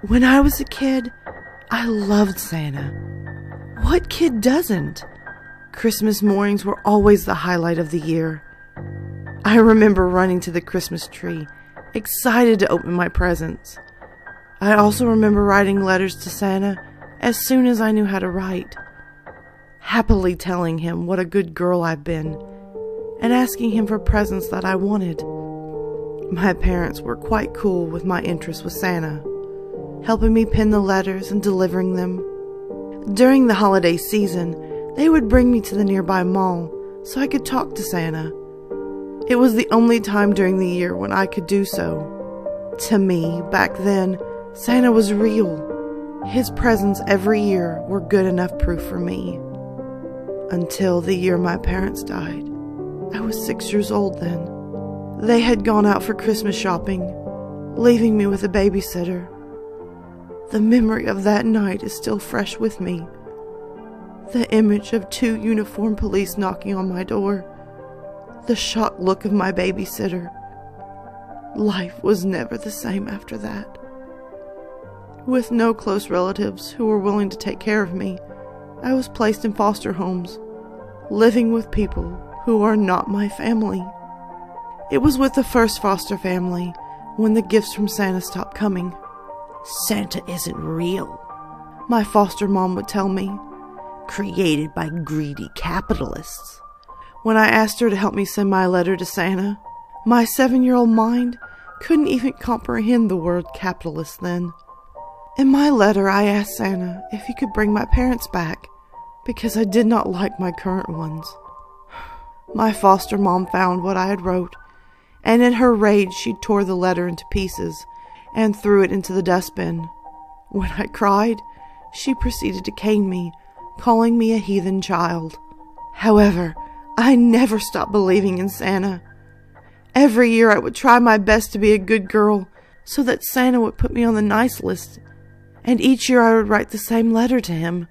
When I was a kid, I loved Santa. What kid doesn't? Christmas mornings were always the highlight of the year. I remember running to the Christmas tree, excited to open my presents. I also remember writing letters to Santa as soon as I knew how to write, happily telling him what a good girl I've been, and asking him for presents that I wanted. My parents were quite cool with my interest with Santa, helping me pen the letters and delivering them. During the holiday season, they would bring me to the nearby mall so I could talk to Santa. It was the only time during the year when I could do so. To me, back then, Santa was real. His presents every year were good enough proof for me. Until the year my parents died. I was 6 years old then. They had gone out for Christmas shopping, leaving me with a babysitter. The memory of that night is still fresh with me. The image of 2 uniformed police knocking on my door. The shocked look of my babysitter. Life was never the same after that. With no close relatives who were willing to take care of me, I was placed in foster homes, living with people who are not my family. It was with the first foster family when the gifts from Santa stopped coming. Santa isn't real, my foster mom would tell me. Created by greedy capitalists. When I asked her to help me send my letter to Santa, my 7-year-old mind couldn't even comprehend the word capitalist then. In my letter, I asked Santa if he could bring my parents back, because I did not like my current ones. My foster mom found what I had wrote, and in her rage she tore the letter into pieces and threw it into the dustbin. When I cried, she proceeded to cane me, calling me a heathen child. However, I never stopped believing in Santa. Every year I would try my best to be a good girl so that Santa would put me on the nice list, and each year I would write the same letter to him,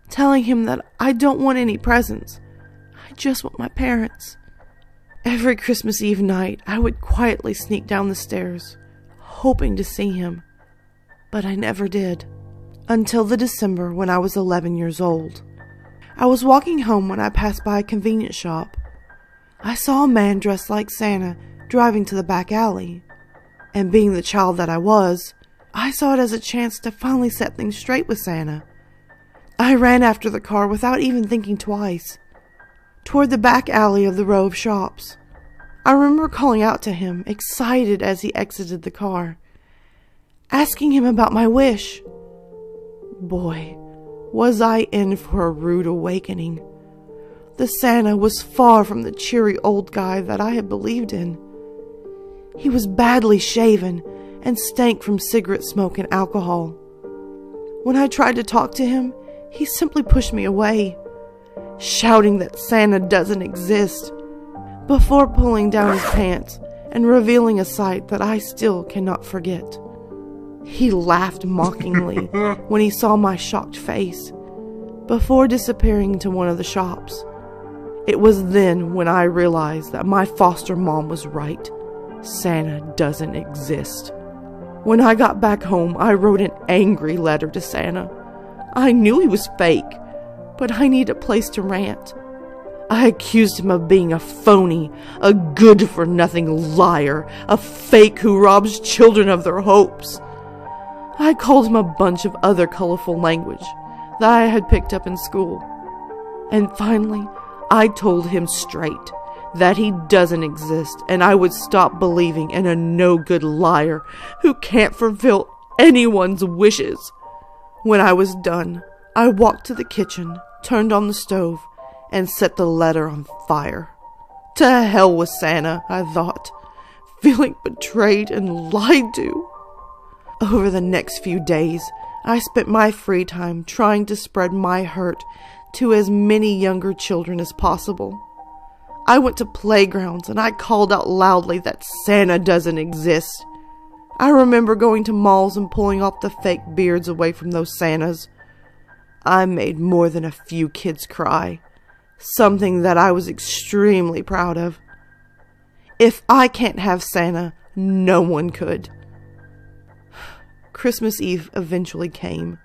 telling him that I don't want any presents. I just want my parents. Every Christmas Eve night, I would quietly sneak down the stairs, hoping to see him, but I never did. Until the December when I was 11 years old. I was walking home when I passed by a convenience shop. I saw a man dressed like Santa driving to the back alley, and being the child that I was, I saw it as a chance to finally set things straight with Santa. I ran after the car without even thinking twice, toward the back alley of the row of shops. I remember calling out to him, excited as he exited the car, asking him about my wish. Boy, was I in for a rude awakening. The Santa was far from the cheery old guy that I had believed in. He was badly shaven and stank from cigarette smoke and alcohol. When I tried to talk to him, he simply pushed me away, shouting that Santa doesn't exist, before pulling down his pants and revealing a sight that I still cannot forget. He laughed mockingly when he saw my shocked face, before disappearing into one of the shops. It was then when I realized that my foster mom was right. Santa doesn't exist. When I got back home, I wrote an angry letter to Santa. I knew he was fake, but I needed a place to rant. I accused him of being a phony, a good-for-nothing liar, a fake who robs children of their hopes. I called him a bunch of other colorful language that I had picked up in school. And finally, I told him straight that he doesn't exist, and I would stop believing in a no-good liar who can't fulfill anyone's wishes. When I was done, I walked to the kitchen, turned on the stove, and set the letter on fire. To hell with Santa, I thought, feeling betrayed and lied to. Over the next few days, I spent my free time trying to spread my hurt to as many younger children as possible. I went to playgrounds and I called out loudly that Santa doesn't exist. I remember going to malls and pulling off the fake beards away from those Santas. I made more than a few kids cry, something that I was extremely proud of. If I can't have Santa, no one could. Christmas Eve eventually came,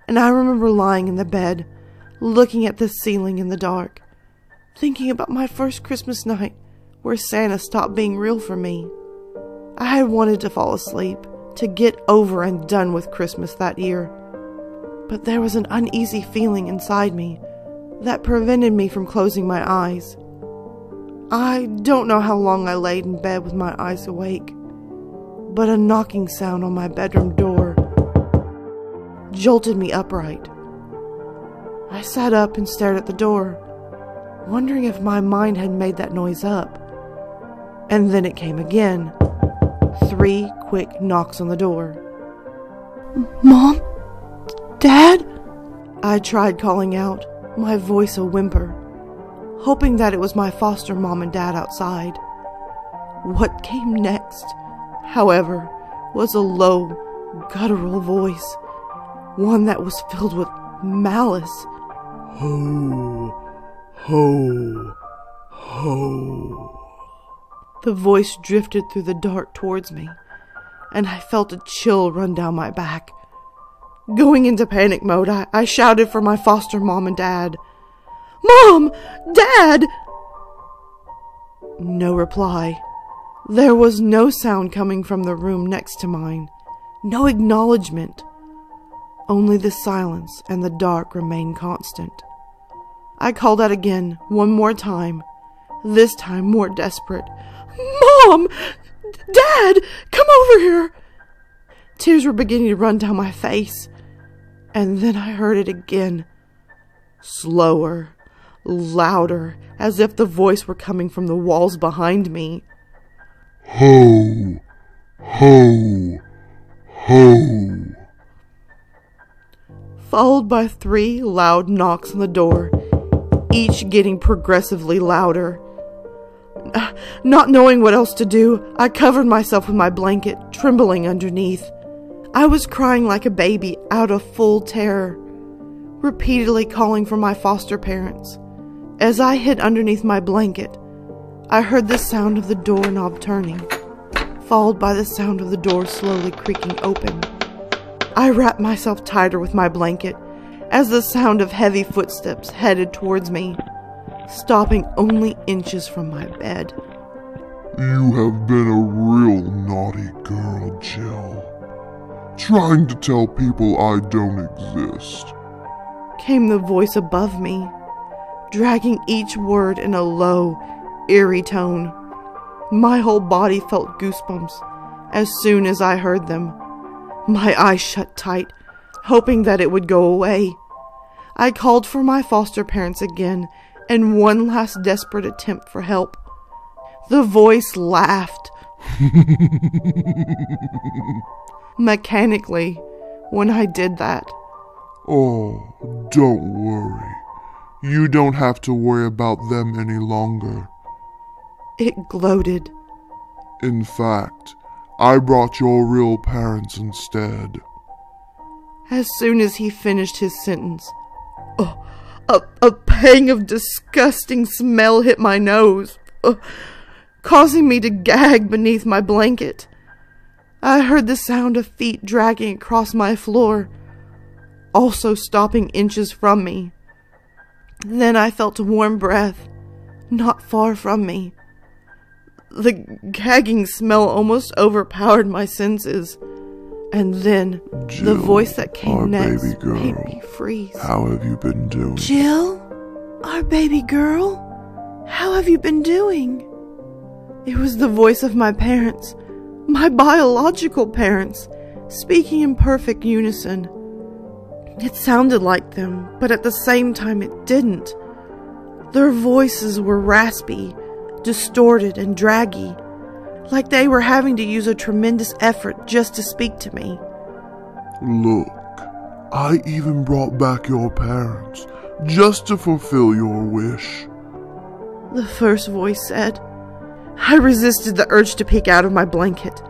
and I remember lying in the bed, looking at the ceiling in the dark, thinking about my first Christmas night where Santa stopped being real for me. I had wanted to fall asleep, to get over and done with Christmas that year. But there was an uneasy feeling inside me that prevented me from closing my eyes. I don't know how long I laid in bed with my eyes awake, but a knocking sound on my bedroom door jolted me upright. I sat up and stared at the door, wondering if my mind had made that noise up. And then it came again. 3 quick knocks on the door. "Mom? Dad?" I tried calling out, my voice a whimper, hoping that it was my foster mom and dad outside. What came next, however, was a low, guttural voice, one that was filled with malice. "Ho, ho, ho." The voice drifted through the dark towards me, and I felt a chill run down my back. Going into panic mode, I shouted for my foster mom and dad. "Mom! Dad!" No reply. There was no sound coming from the room next to mine. No acknowledgement. Only the silence and the dark remained constant. I called out again, one more time, this time more desperate. "Mom! Dad! Come over here!" Tears were beginning to run down my face. And then I heard it again. Slower, louder, as if the voice were coming from the walls behind me. "Ho! Ho! Ho!" Followed by 3 loud knocks on the door, each getting progressively louder. Not knowing what else to do, I covered myself with my blanket, trembling underneath. I was crying like a baby, out of full terror, repeatedly calling for my foster parents. As I hid underneath my blanket, I heard the sound of the doorknob turning, followed by the sound of the door slowly creaking open. I wrapped myself tighter with my blanket as the sound of heavy footsteps headed towards me, stopping only inches from my bed. "You have been a real naughty girl, Jill. Trying to tell people I don't exist," came the voice above me, dragging each word in a low, eerie tone. My whole body felt goosebumps as soon as I heard them. My eyes shut tight, hoping that it would go away. I called for my foster parents again in one last desperate attempt for help. The voice laughed. Mechanically, when I did that. "Oh, don't worry. You don't have to worry about them any longer. It gloated. In fact, I brought your real parents instead." As soon as he finished his sentence, a pang of disgusting smell hit my nose, causing me to gag beneath my blanket. I heard the sound of feet dragging across my floor, also stopping inches from me. Then I felt a warm breath, not far from me. The gagging smell almost overpowered my senses. And then, "Jill, the voice that came our next baby girl, made me freeze. How have you been doing?" "Jill? Our baby girl? How have you been doing?" It was the voice of my parents, my biological parents, speaking in perfect unison. It sounded like them, but at the same time it didn't. Their voices were raspy, distorted, and draggy, like they were having to use a tremendous effort just to speak to me. "Look, I even brought back your parents, just to fulfill your wish. the first voice said. I resisted the urge to peek out of my blanket,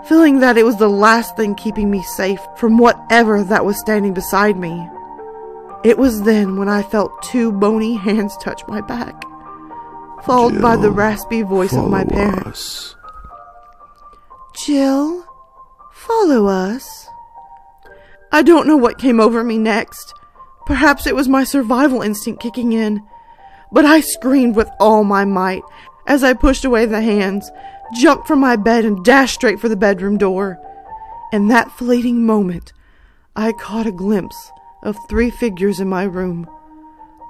feeling that it was the last thing keeping me safe from whatever that was standing beside me. It was then when I felt two bony hands touch my back, followed Jill, by the raspy voice of my follow parents. us. Jill, follow us. I don't know what came over me next. Perhaps it was my survival instinct kicking in, but I screamed with all my might as I pushed away the hands, jumped from my bed, and dashed straight for the bedroom door. In that fleeting moment, I caught a glimpse of 3 figures in my room.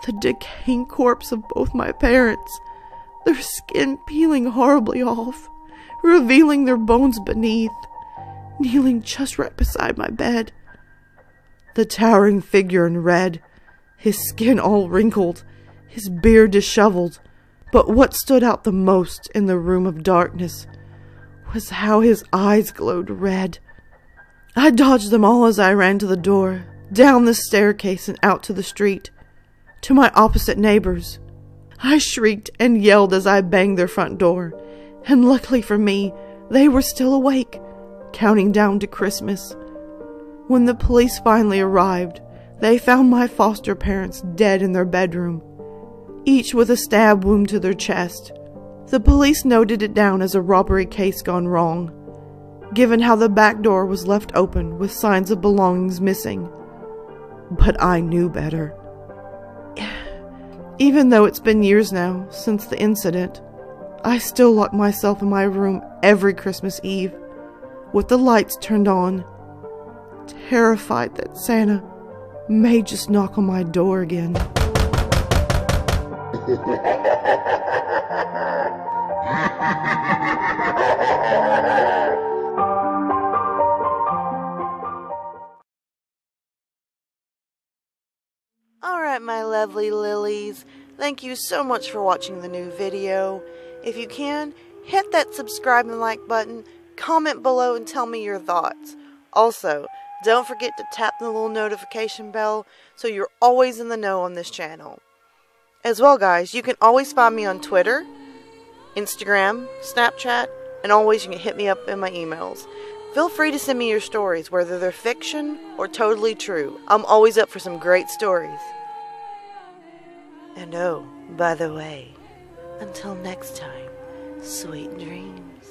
The decaying corpse of both my parents, their skin peeling horribly off, revealing their bones beneath, kneeling just right beside my bed. The towering figure in red, his skin all wrinkled, his beard disheveled, but what stood out the most in the room of darkness was how his eyes glowed red. I dodged them all as I ran to the door, down the staircase and out to the street, to my opposite neighbors. I shrieked and yelled as I banged their front door, and luckily for me, they were still awake, counting down to Christmas. When the police finally arrived, they found my foster parents dead in their bedroom, each with a stab wound to their chest. The police noted it down as a robbery case gone wrong, given how the back door was left open with signs of belongings missing. But I knew better. Even though it's been years now since the incident, I still lock myself in my room every Christmas Eve, with the lights turned on, terrified that Santa may just knock on my door again. Alright, my lovely lilies, thank you so much for watching the new video. If you can, hit that subscribe and like button, comment below and tell me your thoughts. Also, don't forget to tap the little notification bell so you're always in the know on this channel. As well, guys, you can always find me on Twitter, Instagram, Snapchat, and always you can hit me up in my emails. Feel free to send me your stories, whether they're fiction or totally true. I'm always up for some great stories. And oh, by the way, until next time, sweet dreams.